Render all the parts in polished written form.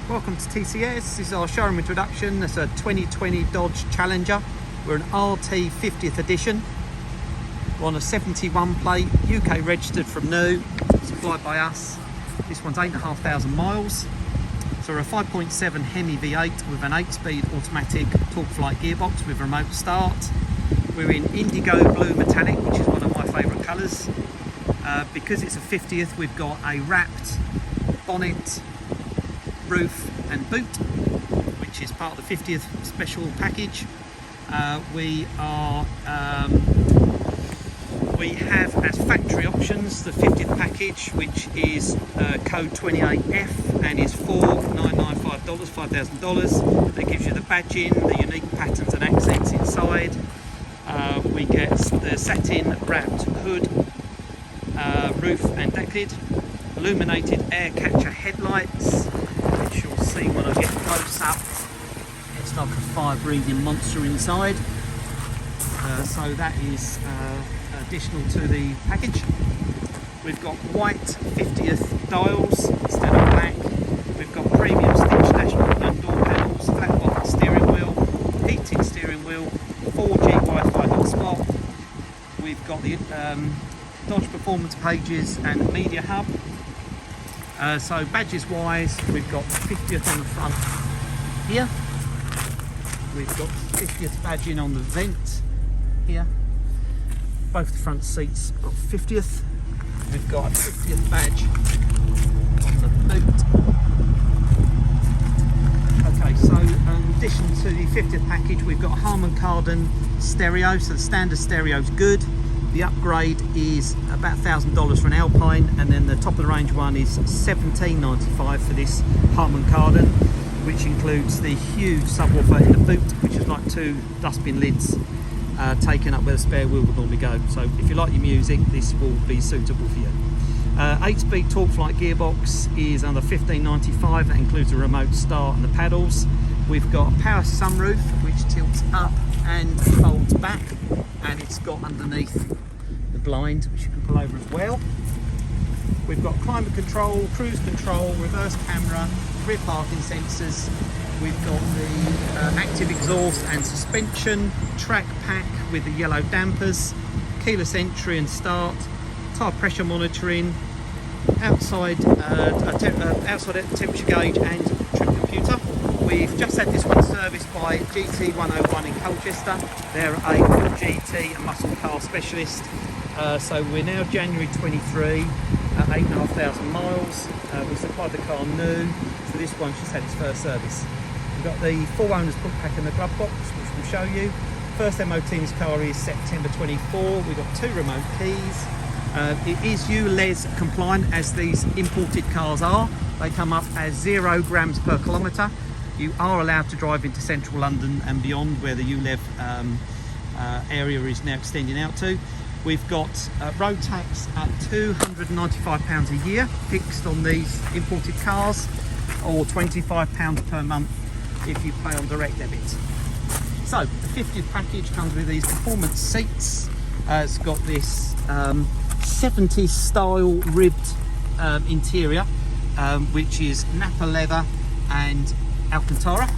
Welcome to TCS. This is our showroom introduction. It's a 2020 Dodge Challenger. We're an RT 50th edition. We're on a 71 plate, UK registered from new, supplied by us. This one's 8,500 miles. So we're a 5.7 HEMi V8 with an 8-speed automatic torque flight gearbox with remote start. We're in Indigo Blue metallic, which is one of my favourite colours. Because it's a 50th, we've got a wrapped bonnet, roof and boot, which is part of the 50th special package. We have as factory options the 50th package, which is code 28F and is $4,995, $5,000. That gives you the badging, the unique patterns and accents inside. We get the satin wrapped hood, roof and deck lid, illuminated air catcher headlights, which you'll see when I get close up. It's like a fire-breathing monster inside. So that is additional to the package. We've got white 50th dials instead of black. We've got premium stitch dashboard and door panels, flat bottom steering wheel, heated steering wheel, 4G Wi-Fi hotspot. We've got the Dodge performance pages and media hub. So badges wise, we've got 50th on the front here. We've got 50th badging on the vent here. Both the front seats got 50th. We've got a 50th badge on the boot. Okay, so in addition to the 50th package, we've got a Harman Kardon stereo. So the standard stereo is good. The upgrade is about $1,000 for an Alpine, and then the top of the range one is $1,795 for this Harman Kardon, which includes the huge subwoofer in the boot, which is like two dustbin lids taken up where the spare wheel would normally go. So if you like your music, this will be suitable for you. 8-speed torque flight gearbox is under $1,595. That includes a remote start and the paddles. We've got a power sunroof which tilts up and folds back, and it's got underneath the blind, which you can pull over as well. We've got climate control, cruise control, reverse camera, rear parking sensors. We've got the active exhaust and suspension, track pack with the yellow dampers, keyless entry and start, tyre pressure monitoring, outside temperature gauge and trip computer. We've just had this one serviced by GT101 in Colchester. They're a GT and muscle car specialist. So we're now January 23 at 8,500 miles. We supplied the car new, so this one's just had its first service. We've got the full owner's book pack in the glove box, which we'll show you. First MOT in this car is September 24. We've got 2 remote keys. It is ULEZ compliant, as these imported cars are. They come up as 0 grams per kilometre. You are allowed to drive into central London and beyond, where the ULEZ area is now extending out to. We've got road tax at £295 a year fixed on these imported cars, or £25 per month if you pay on direct debit. So the 50th package comes with these performance seats. It's got this 70s style ribbed interior, which is Napa leather and Alcantara.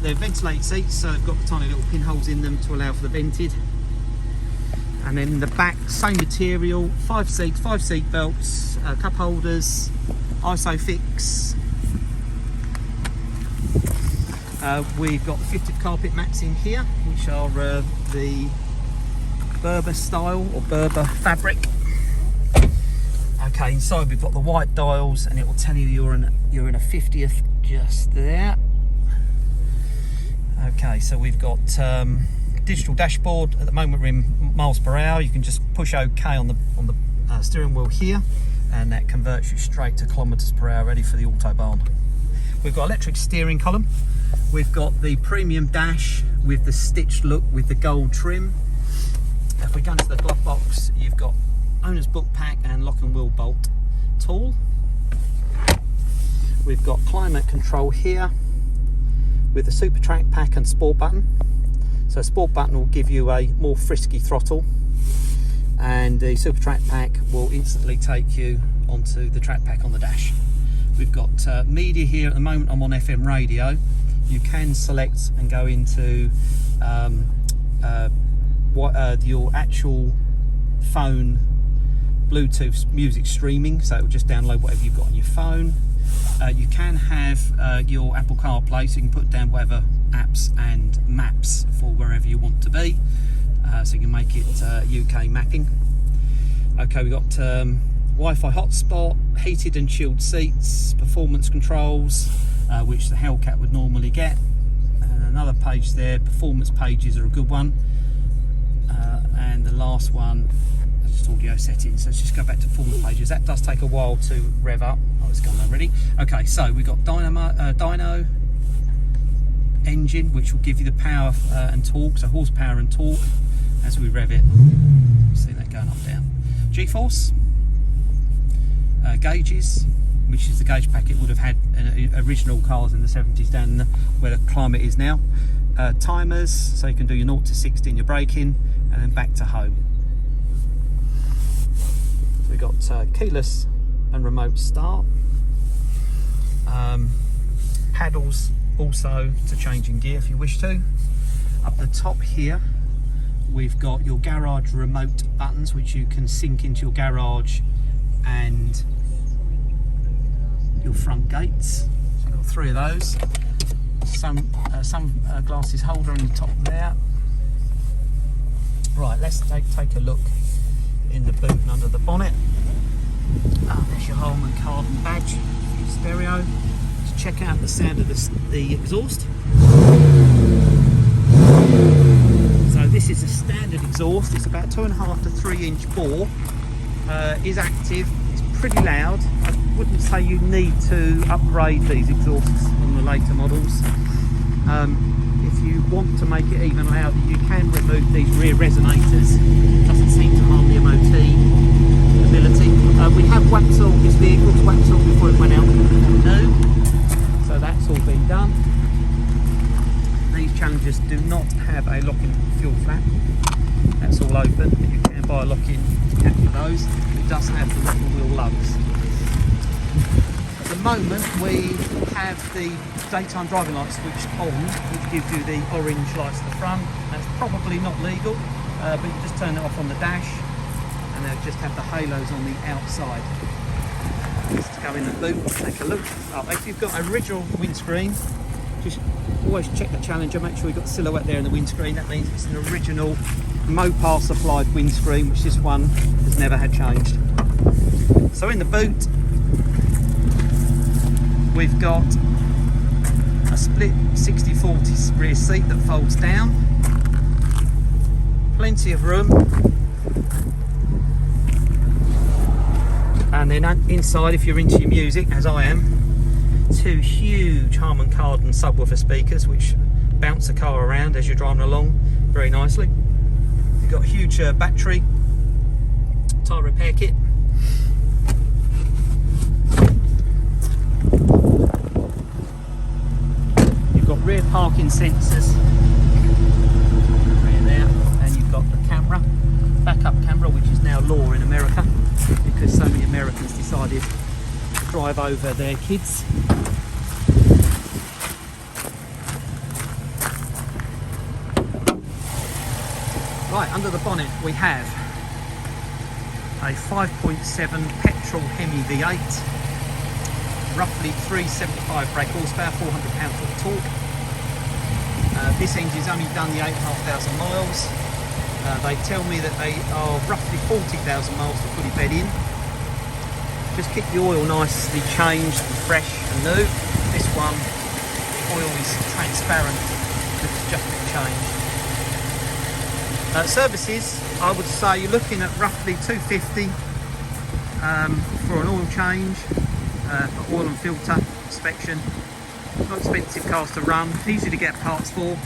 They're ventilated seats, so they've got tiny little pinholes in them to allow for the vented. And then in the back, same material, 5 seats, 5 seat belts, cup holders, ISOFIX. We've got the 50th carpet mats in here, which are the Berber style or Berber fabric. Okay, inside we've got the white dials, and it will tell you you're in a 50th just there. Okay, so we've got digital dashboard. At the moment we're in miles per hour. You can just push OK on the steering wheel here, and that converts you straight to kilometers per hour, ready for the autobahn. We've got electric steering column. We've got the premium dash with the stitched look with the gold trim. If we go into the glove box, you've got owner's book pack and lock and wheel bolt tool. We've got climate control here with the super track pack and sport button. So sport button will give you a more frisky throttle, and the super track pack will instantly take you onto the track pack on the dash. We've got media here. At the moment I'm on FM radio. You can select and go into your actual phone Bluetooth music streaming, so it will just download whatever you've got on your phone. You can have your Apple CarPlay, so you can put down whatever apps and maps for wherever you want to be, so you can make it UK mapping. Okay, we've got Wi-Fi hotspot, heated and chilled seats, performance controls, which the Hellcat would normally get, and another page there. Performance pages are a good one, and the last one is just audio settings. So let's just go back to performance pages. That does take a while to rev up. Oh, it's gone already. Okay, so we've got dyno engine, which will give you the power and torque, so horsepower and torque as we rev it. See that going up, down. G-force, gauges, which is the gauge packet would have had in original cars in the 70s down where the climate is now. Timers, so you can do your 0 to 60 in your braking, and then back to home. So we've got keyless and remote start. Paddles also to change in gear if you wish to. Up the top here we've got your garage remote buttons, which you can sync into your garage and your front gates. So you've got 3 of those. Some glasses holder on the top there. Right, let's take a look in the boot and under the bonnet. There's your Harman Kardon badge, your stereo. Let's check out the sound of the exhaust. So this is a standard exhaust. It's about 2.5 to 3 inch bore. Is active. It's pretty loud. I wouldn't say you need to upgrade these exhausts on the later models. If you want to make it even louder, you can remove these rear resonators. It doesn't seem to harm the MOT ability. We have waxed all this vehicle, waxed all before it went out new, so that's all been done. These Challengers do not have a lock-in fuel flap. That's all open, but you can buy a lock-in cap for those. It does have the little wheel lugs. At the moment we have the daytime driving lights switched on, which gives you the orange lights at the front. That's probably not legal, but you just turn it off on the dash, and they'll just have the halos on the outside. Let's go in the boot, take a look. If you've got an original windscreen, just always check the Challenger, make sure you've got the silhouette there in the windscreen. That means it's an original Mopar supplied windscreen, which this one has never had changed. So in the boot we've got a split 60/40 rear seat that folds down, plenty of room, and then inside, if you're into your music as I am, 2 huge Harman Kardon subwoofer speakers which bounce the car around as you're driving along very nicely. You've got a huge battery, tyre repair kit. You've got rear parking sensors rear there, and you've got the camera, backup camera, which is now law in America because so many Americans decided to drive over their kids. Right, under the bonnet we have a 5.7 petrol HEMi V8, roughly 375 brake horsepower, 400 pound-foot of torque. This engine's only done the 8,500 miles. They tell me that they are roughly 40,000 miles to fully bed in. Just keep the oil nicely changed and fresh and new. This one, the oil is transparent because it's just been changed. Services, I would say you're looking at roughly $250 for an oil change, for oil and filter inspection. Not expensive cars to run, easy to get parts for.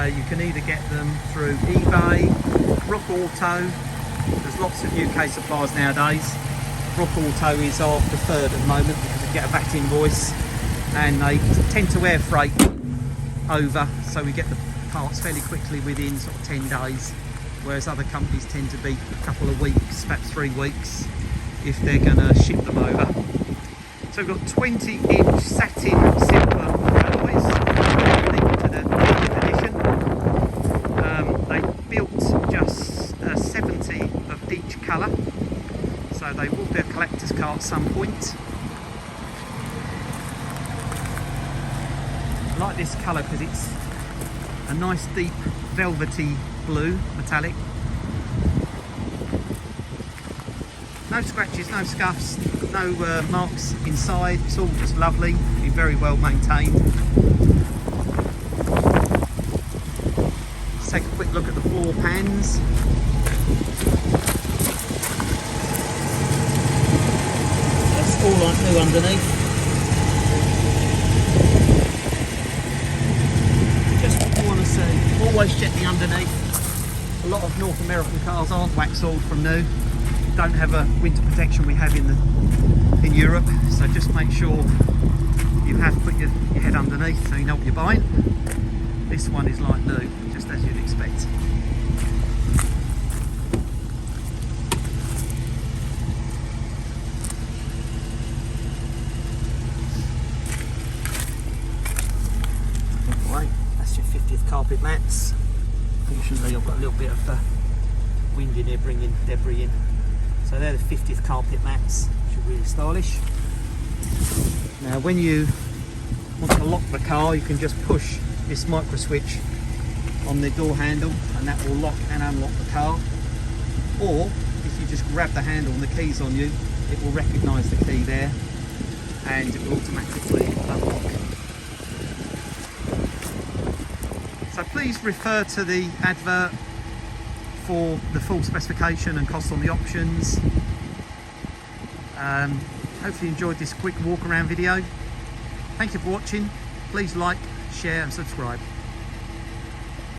You can either get them through eBay, Rock Auto. There's lots of UK suppliers nowadays. Rock Auto is our preferred at the moment because we get a VAT invoice and they tend to air freight over, so we get the parts fairly quickly within sort of 10 days, whereas other companies tend to be a couple of weeks, perhaps 3 weeks if they're going to ship them over. So we've got 20-inch satin silver alloys, linked to the edition. They built just 70 of each colour, so they will be a collector's car at some point. I like this colour because it's a nice deep velvety blue, metallic. No scratches, no scuffs, no marks inside. It's all just lovely, been very well maintained. Let's take a quick look at the floor pans. That's all like new underneath. Just what you want to see. Always check the underneath. A lot of North American cars aren't wax oiled from new. Don't have a winter protection we have in Europe, so just make sure you have put your head underneath so you know what you're buying. This one is like new, just as you'd expect. Right, that's your 50th carpet mats. Fortunately I've got a little bit of wind in here bringing debris in. So they're the 50th carpet mats, which are really stylish. Now when you want to lock the car, you can just push this micro switch on the door handle and that will lock and unlock the car. Or if you just grab the handle and the key's on you, it will recognise the key there and it will automatically unlock. So please refer to the advert for the full specification and cost on the options. Hopefully you enjoyed this quick walk around video. Thank you for watching. Please like, share and subscribe.